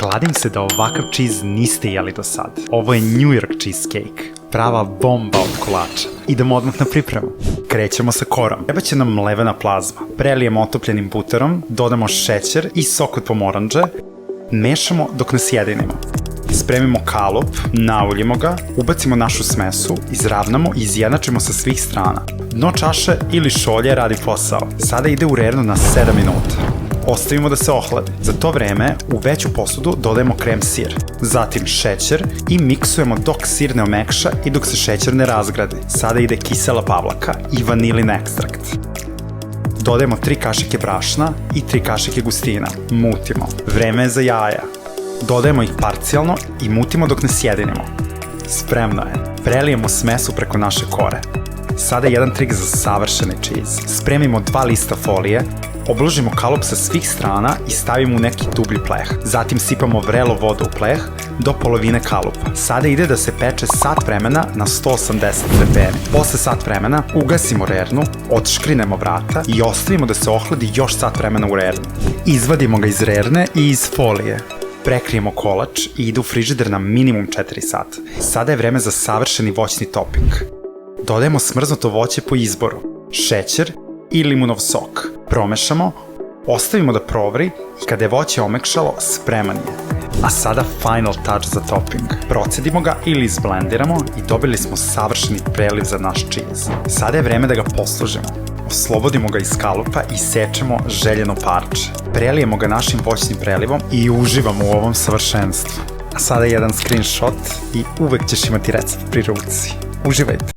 Kladim se da ovakav cheese niste jeli do sad. Ovo je New York cheesecake. Prava bomba od kolača. Idemo odmah na pripremu. Krećemo sa korom. Treba će nam mlevena plazma. Prelijemo otopljenim buterom, dodamo šećer i sok od pomoranđe. Mešamo dok ne sjedinimo. Spremimo kalup, nauljimo ga, ubacimo našu smesu, izravnamo i izjednačimo sa svih strana. Dno čaše ili šolje radi posao. Sada ide u rernu na 7 minuta. Ostavimo da se ohladi. Za to vreme u veću posudu dodajemo krem sir, zatim šećer i miksujemo dok sir ne omekša i dok se šećer ne razgradi. Sada ide kisela pavlaka i vanilin ekstrakt. Dodajemo 3 kašike brašna i 3 kašike gustina. Mutimo. Vreme je za jaja. Dodajemo ih parcijalno i mutimo dok ne sjedinimo. Spremno je. Prelijemo smesu preko naše kore. Sada je jedan trik za savršeni cheese. Spremimo 2 lista folije, obložimo kalup sa svih strana i stavimo u neki dublji pleh. Zatim sipamo vrelo vodu u pleh do polovine kalupa. Sada ide da se peče sat vremena na 180 stepeni. Posle sat vremena ugasimo rernu, odškrinemo vrata i ostavimo da se ohladi još sat vremena u rernu. Izvadimo ga iz rerne i iz folije. Prekrijemo kolač i ide u frižider na minimum 4 sata. Sada je vreme za savršeni voćni topping. Dodajemo smrznuto voće po izboru, šećer i limunov sok. Promešamo, ostavimo da provri i kada je voće omekšalo, spreman je. A sada final touch za topping. Procedimo ga ili izblendiramo i dobili smo savršeni preliv za naš cheese. Sada je vreme da ga poslužimo. Oslobodimo ga iz kalupa i sečemo željeno parče. Prelijemo ga našim voćnim prelivom i uživamo u ovom savršenstvu. A sada jedan screenshot i uvek ćeš imati recept pri ruci. Uživajte!